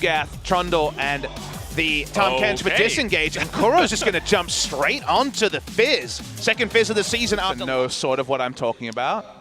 Gath, Trundle, and the Tahm Kench would disengage, and Kuro's just going to jump straight onto the Fizz. Second Fizz of the season after. Know sort of what I'm talking about.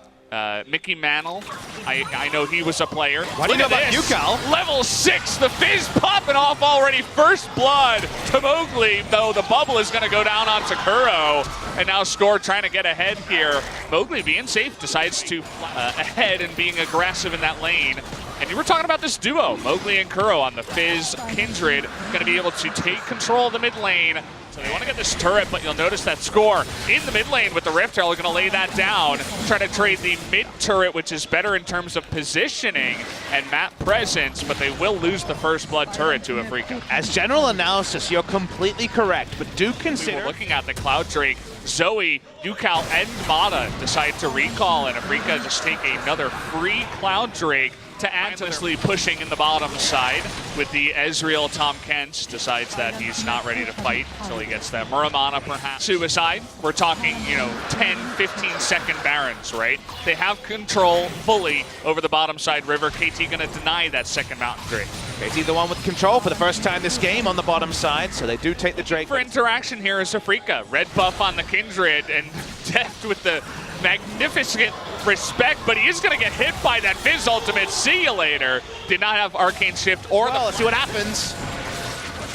Mickey Mantle, I know he was a player. Why do you know about UCal? Level 6, the Fizz popping off already. First blood to Mowgli, though the bubble is going to go down onto Kuro. And now Score trying to get ahead here. Mowgli being safe decides to ahead and being aggressive in that lane. And you were talking about this duo, Mowgli and Kuro on the Fizz Kindred, going to be able to take control of the mid lane. So they want to get this turret, but you'll notice that Score in the mid lane with the Rift Herald going to lay that down, trying to trade the mid turret, which is better in terms of positioning and map presence, but they will lose the first blood turret to Afrika. As general analysis, you're completely correct, but do consider... We were looking at the Cloud Drake, Zoe, UCal, and Mata decide to recall, and Afrika just take another free Cloud Drake to endlessly pushing in the bottom side with the Ezreal. Tahm Kench decides that he's not ready to fight until he gets that Muramana perhaps. Suicide, we're talking, 10, 15-second Barons, right? They have control fully over the bottom side river. KT gonna deny that second Mountain Drake. KT the one with control for the first time this game on the bottom side, so they do take the Drake. For interaction here is Afrika. Red buff on the Kindred and Deft with the magnificent respect, but he is going to get hit by that Fizz ultimate. See you later. Did not have Arcane Shift or let's see what happens.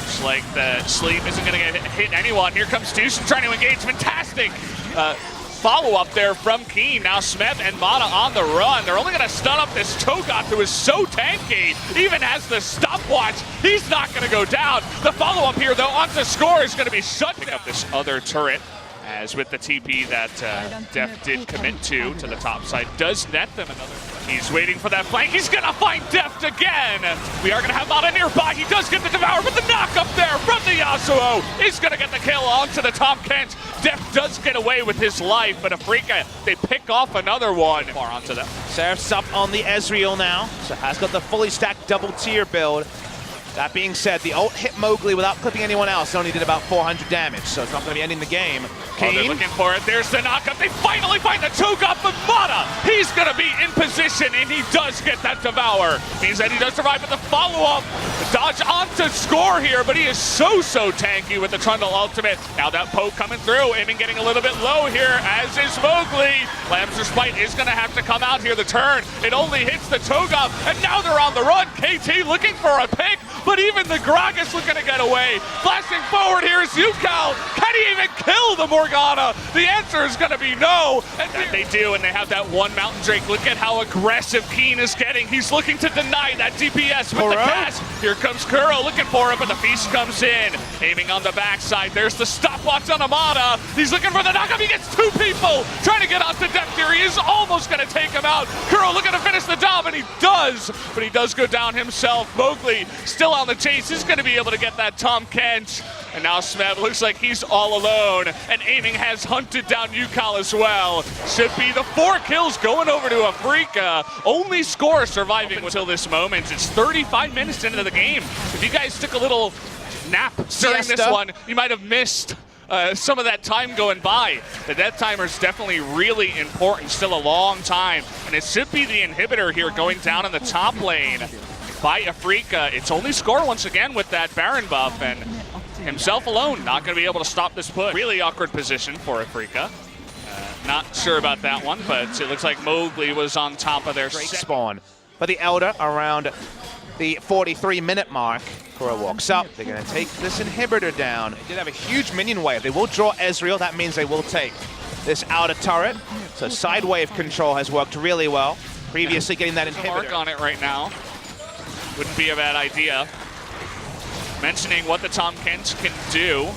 Just like the sleep isn't going to get hit anyone. Here comes Deuce trying to engage. Fantastic follow-up there from Keen. Now Smeb and Mata on the run. They're only going to stun up this Cho'Gath, who is so tanky. Even has the stopwatch, he's not going to go down. The follow-up here, though, onto Score is going to be shut down. Up this other turret, as with the TP that Deft did commit to the top side, does net them another. He's waiting for that flank. He's gonna find Deft again. We are gonna have Mata nearby. He does get the Devour, but the knock up there from the Yasuo is gonna get the kill onto the Tahm Kench. Deft does get away with his life, but Afrika, they pick off another one. Far onto them. Seraph's up on the Ezreal now, so has got the fully stacked double tier build. That being said, the ult hit Mowgli without clipping anyone else. It only did about 400 damage, so it's not going to be ending the game. They're looking for it. There's the knockup. They finally find the Cho'Gath, but Mata, he's going to be in position, and he does get that Devour. Means that he does survive, but the follow-up, the dodge onto Score here, but he is so tanky with the Trundle ultimate. Now that poke coming through, aiming getting a little bit low here, as is Mowgli. Lamb's Respite is going to have to come out here. The turn, it only hits the Cho'Gath, and now they're on the run. KT looking for a pick, but even the Gragas looking to get away. Flashing forward here is UCal. Can he even kill the Morgana? The answer is going to be no. And they do, and they have that one Mountain Drake. Look at how aggressive Keen is getting. He's looking to deny that DPS with the cast. Here comes Kuro looking for it, but the Feast comes in. Aiming on the backside. There's the stopwatch on Amada. He's looking for the knockup. He gets two people trying to get onto Deft here. He is almost going to take him out. Kuro looking to finish the job, and he does, but he does go down himself. Mowgli still on the chase. Is going to be able to get that Tahm Kench. And now Smeb looks like he's all alone. And aiming has hunted down UCal as well. Should be the 4 kills going over to Afrika. Only Score surviving until this moment. It's 35 minutes into the game. If you guys took a little nap during this one, you might have missed some of that time going by. The death timer is definitely really important. Still a long time. And it should be the inhibitor here going down in the top lane by Afrika. It's only Score once again with that Baron buff, and himself alone not going to be able to stop this push. Really awkward position for Afrika. Not sure about that one, but it looks like Mowgli was on top of their spawn. But the Elder around the 43-minute mark. Kuro walks up. They're going to take this inhibitor down. They did have a huge minion wave. They will draw Ezreal. That means they will take this outer turret. So side wave control has worked really well. Previously getting that inhibitor. Mark on it right now. Wouldn't be a bad idea. Mentioning what the Tahm Kench can do.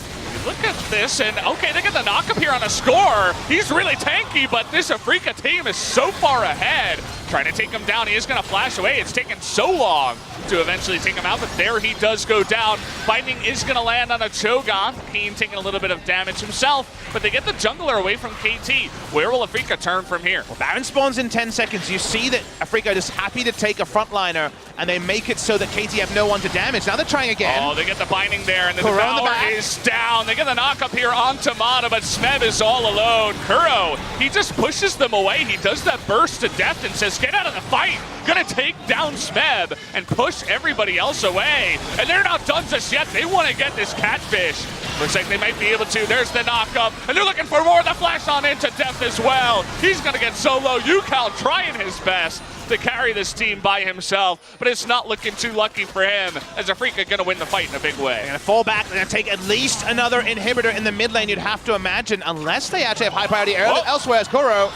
Look at this, and okay, they get the knock up here on a Score. He's really tanky, but this Afrika team is so far ahead. Trying to take him down, he is going to flash away. It's taken so long to eventually take him out, but there he does go down. Binding is going to land on a Cho'Gath. Keen taking a little bit of damage himself, but they get the jungler away from KT. Where will Afrika turn from here? Well, Baron spawns in 10 seconds. You see that Afrika is happy to take a frontliner, and they make it so that KT have no one to damage. Now they're trying again. Oh, they get the binding there, and the Devour is down. They get the knock up here onto Mata, but Smeb is all alone. Kuro, he just pushes them away. He does that burst to death and says, get out of the fight. Gonna take down Smeb and push push everybody else away. And they're not done just yet. They want to get this catfish. Looks like they might be able to. There's the knock-up. And they're looking for more. The flash on into Deft as well. He's going to get solo. UCal trying his best to carry this team by himself, but it's not looking too lucky for him, as Afrika going to win the fight in a big way. They're going to fall back. They're going to take at least another inhibitor in the mid lane, you'd have to imagine, unless they actually have high priority elsewhere as Kuro.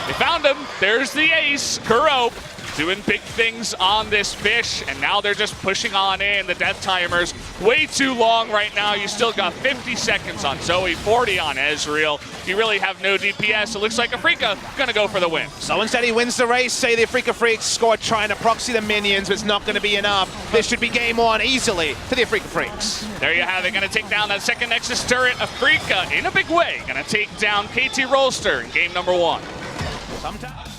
They found him. There's the ace. Kuro doing big things on this fish, and now they're just pushing on in. The death timer's way too long right now. You still got 50 seconds on Zoe, 40 on Ezreal. You really have no DPS. It looks like Afrika gonna go for the win. So instead he wins the race, say the Afrika Freaks score trying to proxy the minions, but it's not gonna be enough. This should be game one easily for the Afrika Freaks. There you have it, gonna take down that second Nexus turret. Afrika in a big way, gonna take down KT Rolster in game number one. Sometimes.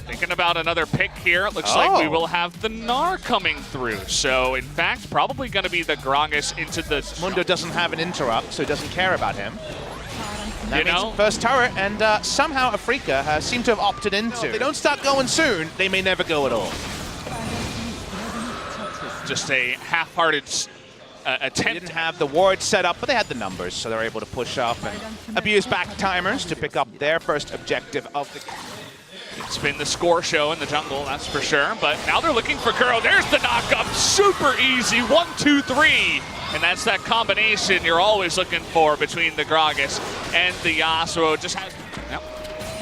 Thinking about another pick here. It looks like we will have the Gnar coming through. So, in fact, probably going to be the Gragas into the... Mundo doesn't have an interrupt, so he doesn't care about him. That you means know, first turret, and somehow Afrika seem to have opted into. If they don't start going soon, they may never go at all. just a half-hearted attempt. They didn't have the ward set up, but they had the numbers, so they're able to push up and abuse back timers to pick up their first objective of the... It's been the score show in the jungle, that's for sure. But now they're looking for Kuro. There's the knock-up. Super easy. 1, 2, 3. And that's that combination you're always looking for between the Gragas and the Yasuo. Just has... Yep.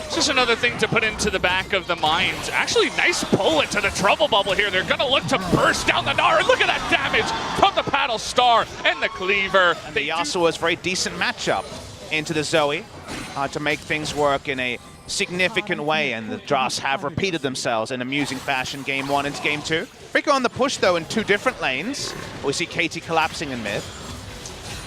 It's just another thing to put into the back of the mind. Actually, nice pull into the trouble bubble here. They're going to look to burst down the Gnar. Look at that damage from the Paddle Star and the Cleaver. And the Yasuo is a very decent matchup into the Zoe to make things work in a significant way, and the Dross have repeated themselves in amusing fashion game one into game two. Afrika on the push though in two different lanes. We see KT collapsing in mid.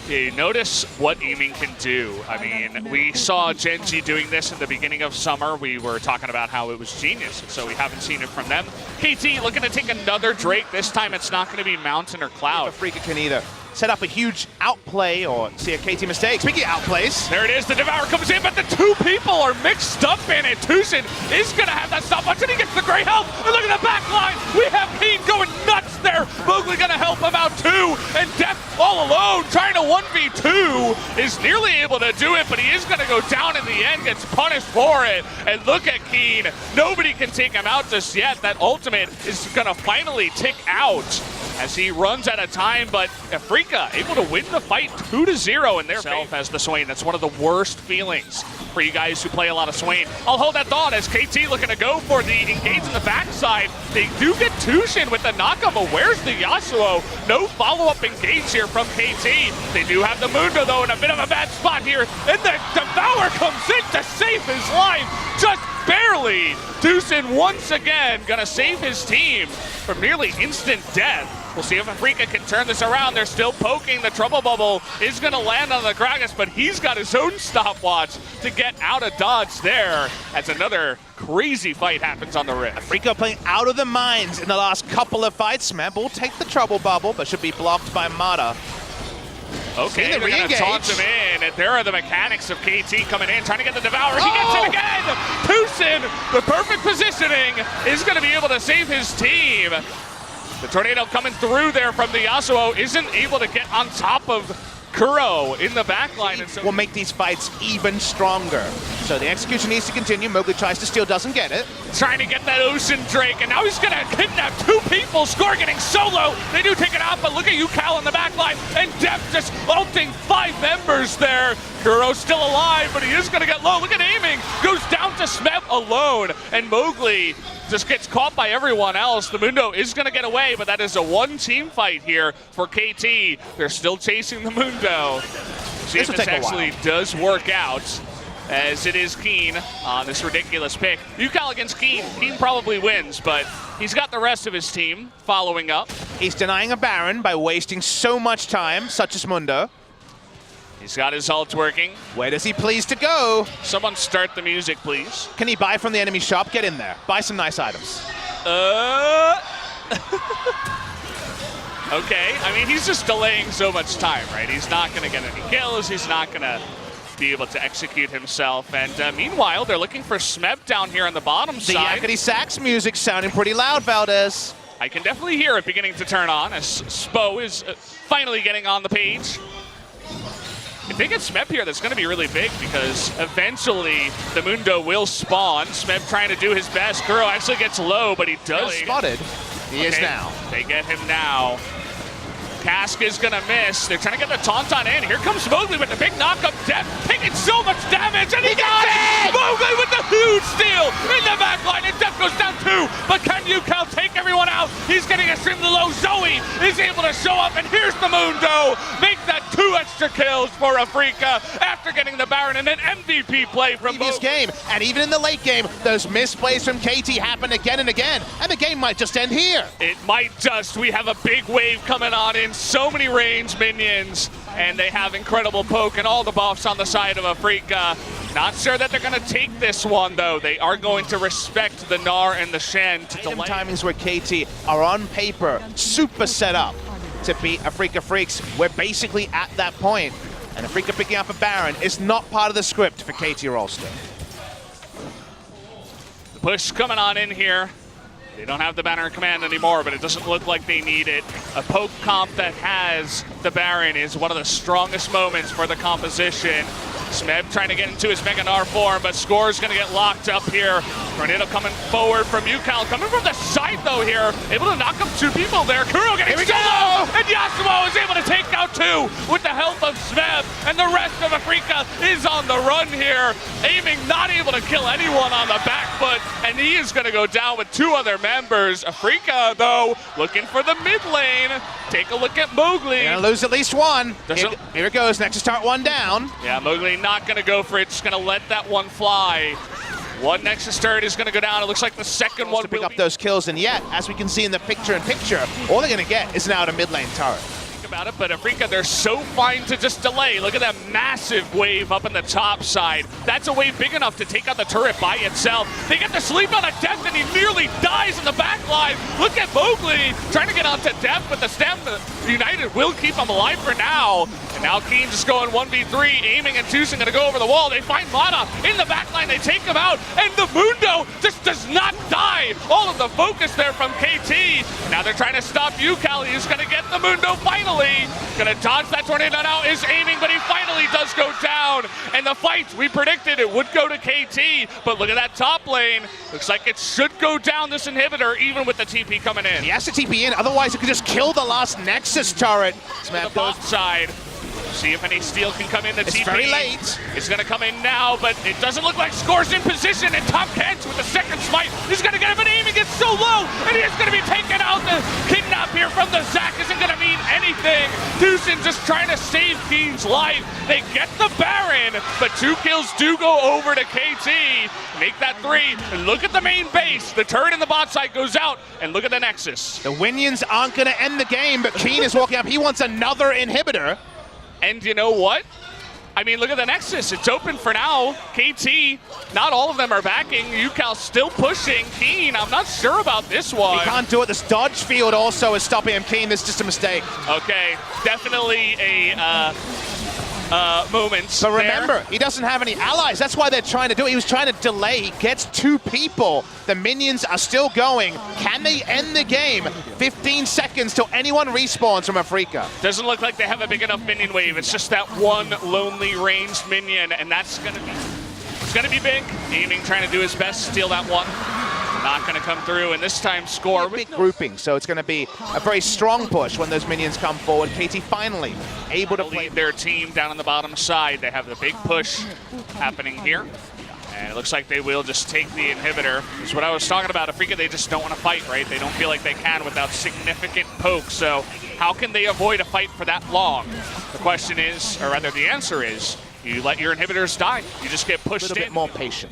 You notice what aiming can do. I mean, we saw Genji doing this in the beginning of summer. We were talking about how it was genius, so we haven't seen it from them. KT looking to take another Drake. This time it's not going to be Mountain or Cloud. Afrika can either set up a huge outplay or see a KT mistake. Speaking of outplays. There it is, the Devour comes in, but the two people are mixed up in it. Tucson is gonna have that stopwatch, and he gets the great help. And look at the back line. We have Keen going nuts there. Mowgli gonna help him out too. And Death all alone, trying to 1v2, is nearly able to do it, but he is gonna go down in the end, gets punished for it. And look at Keen. Nobody can take him out just yet. That ultimate is gonna finally tick out as he runs out of time, but Afrika able to win the fight 2-0 in their self as the Swain. That's one of the worst feelings for you guys who play a lot of Swain. I'll hold that thought as KT looking to go for the engage in the backside. They do get Tushin with the knockup, but where's the Yasuo? No follow-up engage here from KT. They do have the Mundo though in a bit of a bad spot here, and the Devour comes in to save his life, just barely. Tushin once again gonna save his team from nearly instant death. We'll see if Afrika can turn this around. They're still poking. The trouble bubble is going to land on the Gragas, but he's got his own stopwatch to get out of dodge there as another crazy fight happens on the Rift. Afrika playing out of the minds in the last couple of fights. Meb will take the trouble bubble, but should be blocked by Mata. Okay, they're going to taunt him in, and there are the mechanics of KT coming in, trying to get the Devourer. He gets it again! Tucson, the perfect positioning, is going to be able to save his team. The tornado coming through there from the Yasuo isn't able to get on top of Kuro in the backline. And so will make these fights even stronger. So the execution needs to continue. Mowgli tries to steal, doesn't get it. Trying to get that Ocean Drake, and now he's going to kidnap two people. Score getting solo. They do take it out, but look at UCal in the backline, and Deft just ulting 5 members there. Kuro's still alive, but he is going to get low. Look at aiming. Goes down to Smeb alone, and Mowgli just gets caught by everyone else. The Mundo is going to get away, but that is a one-team fight here for KT. They're still chasing the Mundo. See if this actually does work out, as it is Keen on this ridiculous pick. UCal against Keen. Keen probably wins, but he's got the rest of his team following up. He's denying a Baron by wasting so much time, such as Mundo. He's got his ult working. Where does he please to go? Someone start the music, please. Can he buy from the enemy shop? Get in there. Buy some nice items. Okay, I mean, he's just delaying so much time, right? He's not going to get any kills. He's not going to be able to execute himself. And meanwhile, they're looking for Smeb down here on the bottom side. The Yakety Sax music sounding pretty loud, Valdez. I can definitely hear it beginning to turn on as Spo is finally getting on the page. If they get Smeb here, that's going to be really big because eventually the Mundo will spawn. Smeb trying to do his best. Kuro actually gets low, but he does. Spotted. He is now. They get him now. Cask is going to miss. They're trying to get the Tauntaun in. Here comes Mowgli with the big knock-up. Def taking so much damage, and he got it! Mowgli with the huge steal in the back line, and Def goes down 2. But can UCal take everyone out? He's getting extremely low. Zoe is able to show up, and here's the Mundo. Make that 2 extra kills for Afrika after getting the Baron, and an MVP play from previous game. And even in the late game, those misplays from KT happen again and again, and the game might just end here. It might just. We have a big wave coming on in. So many range minions, and they have incredible poke and all the buffs on the side of Afrika. Not sure that they're going to take this one, though. They are going to respect the Gnar and the Shen to delay. Timings where KT are on paper super set up to beat Afrika Freaks. We're basically at that point, and Afrika picking up a Baron is not part of the script for KT Rolster. The push coming on in here. They don't have the Banner in command anymore, but it doesn't look like they need it. A poke comp that has the Baron is one of the strongest moments for the composition. Smeb trying to get into his Mega Gnar form, but Score's going to get locked up here. Tornado coming forward from UCal, coming from the side though here. Able to knock up 2 people there. Kuro getting solo, and Yasuo is able to take out 2 with the help of Smeb, and the rest of Afrika is on the run here. Aiming, not able to kill anyone on the back foot, and he is going to go down with 2 other members. Afrika, though, looking for the mid lane. Take a look at Mowgli. They're gonna lose at least 1. Here it goes, Nexus start 1 down. Yeah, Mowgli not gonna go for it, just gonna let that one fly. 1 Nexus turret is gonna go down. It looks like the second one to pick up those kills, and yet, as we can see in the picture-in-picture, all they're gonna get is now a mid lane turret. About it, but Afrika, they're so fine to just delay. Look at that massive wave up in the top side. That's a wave big enough to take out the turret by itself. They get to sleep on a Def, and he nearly dies in the back line. Look at Mowgli trying to get onto Def, but the stamina United will keep him alive for now. And now Keen just going 1v3, aiming and Tucson gonna go over the wall. They find Mana in the back line, they take him out, and the Mundo just does not die. All of the focus there from KT. Now they're trying to stop UCal. He's gonna get the Mundo finally. Gonna dodge that tornado now, is aiming, but he finally does go down. And the fight, we predicted it would go to KT, but look at that top lane. Looks like it should go down this inhibitor, even with the TP coming in. He has to TP in, otherwise it could just kill the last Nexus turret. The bot side. See if any steal can come in. The it's TP very late. It's going to come in now, but it doesn't look like Score's in position. And Top Kent with the second smite is going to get him, and aiming gets so low, and he is going to be taken out. The kidnap here from the Zac isn't going to mean anything. Tucson just trying to save Keen's life. They get the Baron, but 2 kills do go over to KT. Make that 3. And look at the main base. The turret in the bot side goes out, and look at the Nexus. The Winions aren't going to end the game, but Keen is walking up. He wants another inhibitor. And you know what? I mean, look at the Nexus. It's open for now. KT, not all of them are backing. UCal still pushing. Keen, I'm not sure about this one. He can't do it. This dodge field also is stopping him. Keen, this is just a mistake. Okay, definitely a moment. So remember, he doesn't have any allies. That's why they're trying to do it. He was trying to delay. He gets 2 people. The minions are still going. Can they end the game? 15 seconds till anyone respawns from Afrika. Doesn't look like they have a big enough minion wave. It's just that one lonely ranged minion, and that's gonna be, it's gonna be big. Aiming, trying to do his best to steal that one. Not going to come through, and this time Score. Big grouping, so it's going to be a very strong push when those minions come forward. KT finally able to play their team down on the bottom side. They have the big push happening here, and it looks like they will just take the inhibitor. That's what I was talking about. Afrika, they just don't want to fight, right? They don't feel like they can without significant poke, so how can they avoid a fight for that long? The question is, or rather the answer is, you let your inhibitors die. You just get pushed in. A little bit more patient.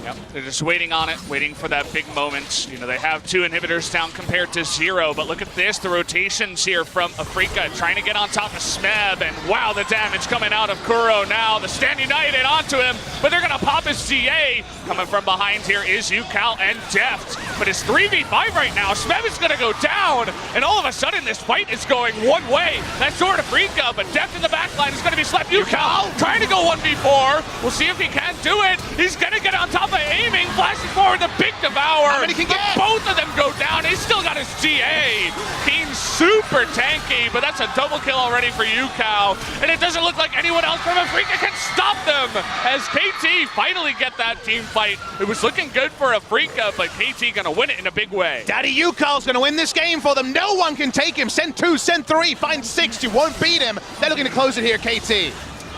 Yep, they're just waiting on it, waiting for that big moment. You know, they have 2 inhibitors down compared to 0, but look at this, the rotations here from Afrika trying to get on top of Smeb, and wow, the damage coming out of Kuro now. The Stand United onto him, but they're gonna pop his CA. Coming from behind here is UCal and Deft, but it's 3v5 right now. Smeb is gonna go down, and all of a sudden this fight is going one way. That's toward Afrika, but Deft in the backline is gonna be slapped. UCal trying to go 1v4. We'll see if he can do it. He's gonna get on top of Mama aiming, flashing forward the big devour. How many can get? Both of them go down. He's still got his GA. Keen's super tanky, but that's a double kill already for UCal. And it doesn't look like anyone else from Afrika can stop them as KT finally get that team fight. It was looking good for Afrika, but KT gonna win it in a big way. Daddy UCal's gonna win this game for them. No one can take him. Send 2, send 3, find 6. You won't beat him. They're looking to close it here, KT.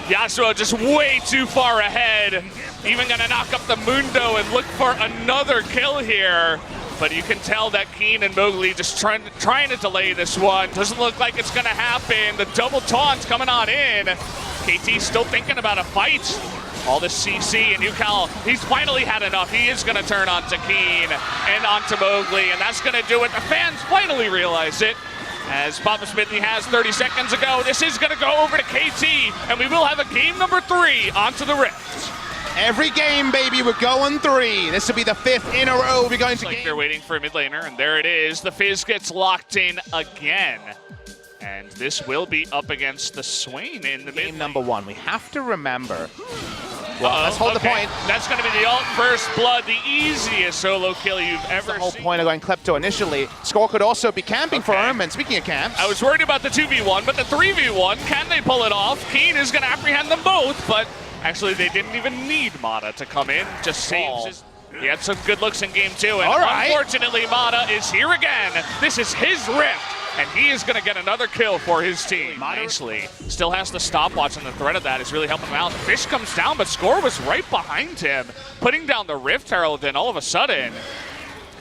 Yasuo just way too far ahead. Even gonna knock up the Mundo and look for another kill here. But you can tell that Keen and Mowgli just trying to delay this one. Doesn't look like it's gonna happen. The double taunt's coming on in. KT still thinking about a fight. All this CC and UCal, he's finally had enough. He is gonna turn onto Keen and onto Mowgli, and that's gonna do it. The fans finally realize it. As Papa Smithy has 30 seconds ago, this is gonna go over to KT, and we will have a game number 3 onto the Rift. Every game, baby, we're going 3. This will be the 5th in a row. We're going to like they're waiting for a mid laner, and there it is. The Fizz gets locked in again. And this will be up against the Swain in the game number 1. We have to remember. Well, let's hold the point. That's going to be the ult first blood, the easiest solo kill you've ever seen. The whole point of going Klepto initially. Score could also be camping for him, and speaking of camps. I was worried about the 2v1, but the 3v1, can they pull it off? Keen is going to apprehend them both, but actually they didn't even need Mata to come in, just saves his... He had some good looks in game 2, and unfortunately Mata is here again. This is his Rift. And he is going to get another kill for his team. Nicely. Still has the stopwatch, and the threat of that is really helping him out. Fish comes down, but Score was right behind him, putting down the Rift Herald, and all of a sudden,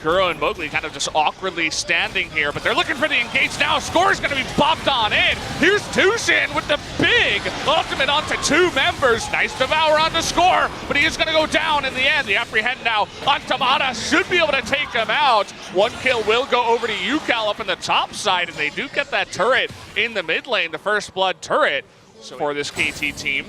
Kuro and Mowgli kind of just awkwardly standing here, but they're looking for the engage now. Score's going to be bopped on in. Here's Tushin with the big ultimate onto 2 members. Nice devour onto Score, but he is going to go down in the end. The apprehend now onto Mata should be able to take him out. 1 kill will go over to UCal up in the top side, and they do get that turret in the mid lane, the first blood turret for this KT team.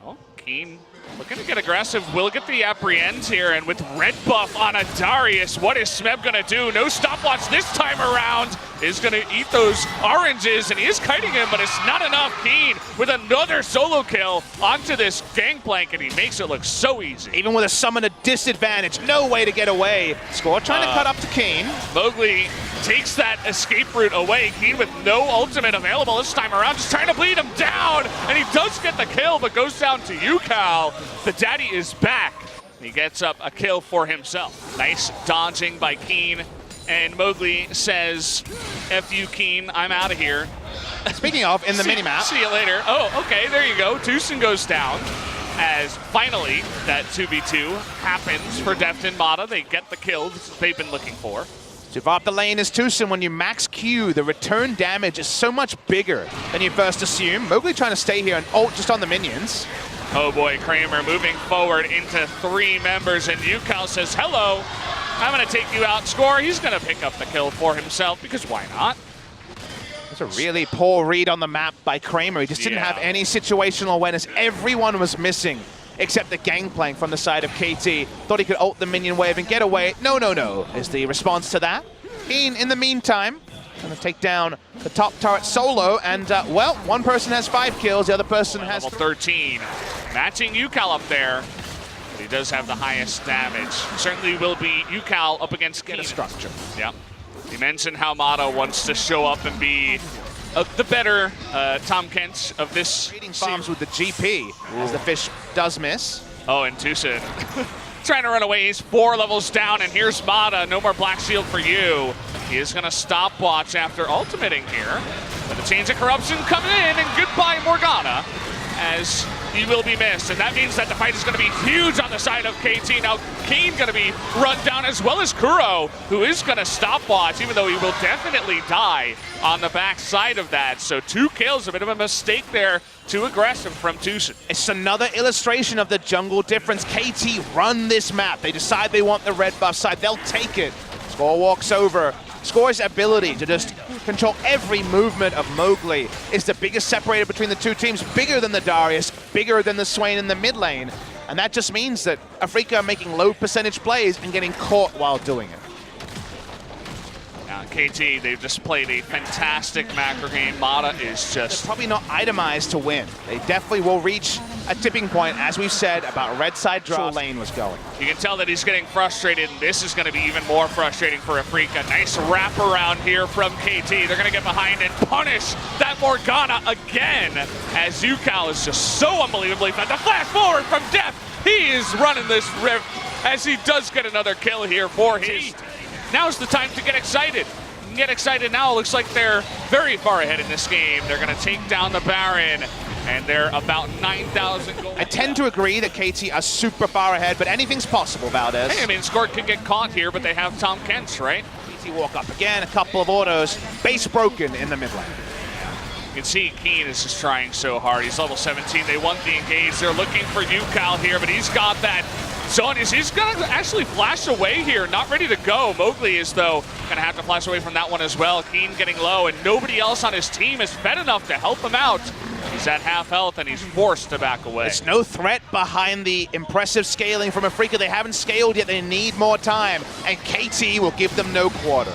Well, Keen looking to get aggressive, will get the apprehend here, and with red buff on a Darius, what is Smeb gonna do? No stopwatch this time around, is gonna eat those oranges, and he is kiting him, but it's not enough. Keen with another solo kill onto this gangplank, and he makes it look so easy. Even with a summoner disadvantage, no way to get away. Score trying to cut up to Keen. Mowgli takes that escape route away. Keen with no ultimate available this time around, just trying to bleed him down, and he does get the kill, but goes down to UCal. The daddy is back. He gets up a kill for himself. Nice dodging by Keen, and Mowgli says, F you, Keen, I'm out of here. Speaking of, in the minimap. See you later. Oh, okay, there you go. Tucson goes down. As finally, that 2v2 happens for Deft and Mata. They get the kills they've been looking for. To off the lane is Tucson. When you max Q, the return damage is so much bigger than you first assume. Mowgli trying to stay here and ult just on the minions. Oh boy, Kramer moving forward into 3 members, and UCal says, hello, I'm gonna take you out. Score, he's gonna pick up the kill for himself, because why not? That's a really poor read on the map by Kramer. He just didn't have any situational awareness. Everyone was missing, except the gangplank from the side of KT. Thought he could ult the minion wave and get away. No, no, no, is the response to that. Keen, in the meantime, gonna take down the top turret solo, and well, one person has 5 kills, the other person has level 13. Matching UCal up there, but he does have the highest damage. Certainly will be UCal up against Keen. structure. Yep. He mentioned how Mata wants to show up and be the better Tom Kent of this. Trading bombs with the GP, as the fish does miss. Oh, and Tucson trying to run away. He's 4 levels down, and here's Mata. No more Black Shield for you. He is going to stopwatch after ultimating here. But the Chains of Corruption coming in, and goodbye Morgana, as he will be missed. And that means that the fight is going to be huge on the side of KT. Now, Keen going to be run down, as well as Kuro, who is going to stopwatch, even though he will definitely die on the back side of that. So 2 kills, a bit of a mistake there. Too aggressive from Tucson. It's another illustration of the jungle difference. KT run this map. They decide they want the red buff side. They'll take it. Score walks over. Score's ability to just control every movement of Mowgli is the biggest separator between the 2 teams. Bigger than the Darius, bigger than the Swain in the mid lane. And that just means that Afrika are making low percentage plays and getting caught while doing it. Now, KT. They've just played a fantastic macro game. Mata is just... Probably not itemized to win. They definitely will reach a tipping point, as we've said, about red side draft lane was going. You can tell that he's getting frustrated, and this is going to be even more frustrating for Afrika. Nice wraparound here from KT. They're going to get behind and punish that Morgana again, as Yukao is just so unbelievably fast. The flash forward from Def. He is running this rift as he does get another kill here for his team. Now's the time to get excited. You can get excited now. It looks like they're very far ahead in this game. They're going to take down the Baron, and they're about 9,000 gold. I tend to agree that KT are super far ahead, but anything's possible, Valdez. Hey, I mean, Skort could get caught here, but they have Tom Kent's, right? KT walk up again, a couple of autos. Base broken in the mid lane. You can see Keen is just trying so hard. He's level 17. They want the engage. They're looking for Yukao here, but he's got that zone. He's going to actually flash away here. Not ready to go. Mowgli is, though, going to have to flash away from that one as well. Keen getting low, and nobody else on his team is fed enough to help him out. He's at half health, and he's forced to back away. There's no threat behind the impressive scaling from Afrika. They haven't scaled yet. They need more time, and KT will give them no quarter.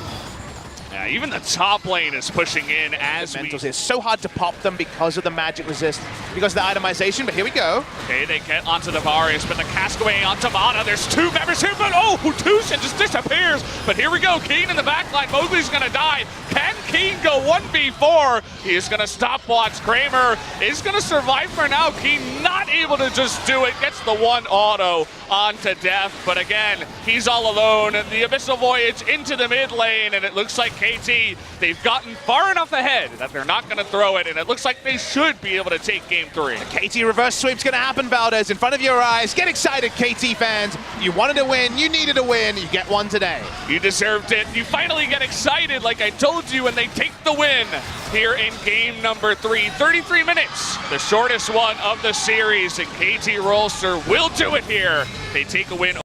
Yeah, even the top lane is pushing in as we... It's so hard to pop them because of the magic resist, because of the itemization, but here we go. Okay, they get onto the Varius, but the Cascaway onto Mata. There's two members here, but oh, Tushin just disappears. But here we go, Keen in the backline. Mowgli's gonna die. Can Keen go 1v4? He is gonna stopwatch. Kramer is gonna survive for now. Keen not able to just do it. Gets the one auto onto Def, but again, he's all alone. The Abyssal Voyage into the mid lane, and it looks like KT, they've gotten far enough ahead that they're not going to throw it, and it looks like they should be able to take game 3. The KT reverse sweep's going to happen, Valdez, in front of your eyes. Get excited, KT fans. You wanted to win, you needed to win, you get one today. You deserved it. You finally get excited like I told you, and they take the win here in game number 3. 33 minutes, the shortest one of the series, and KT Rolster will do it here. They take a win.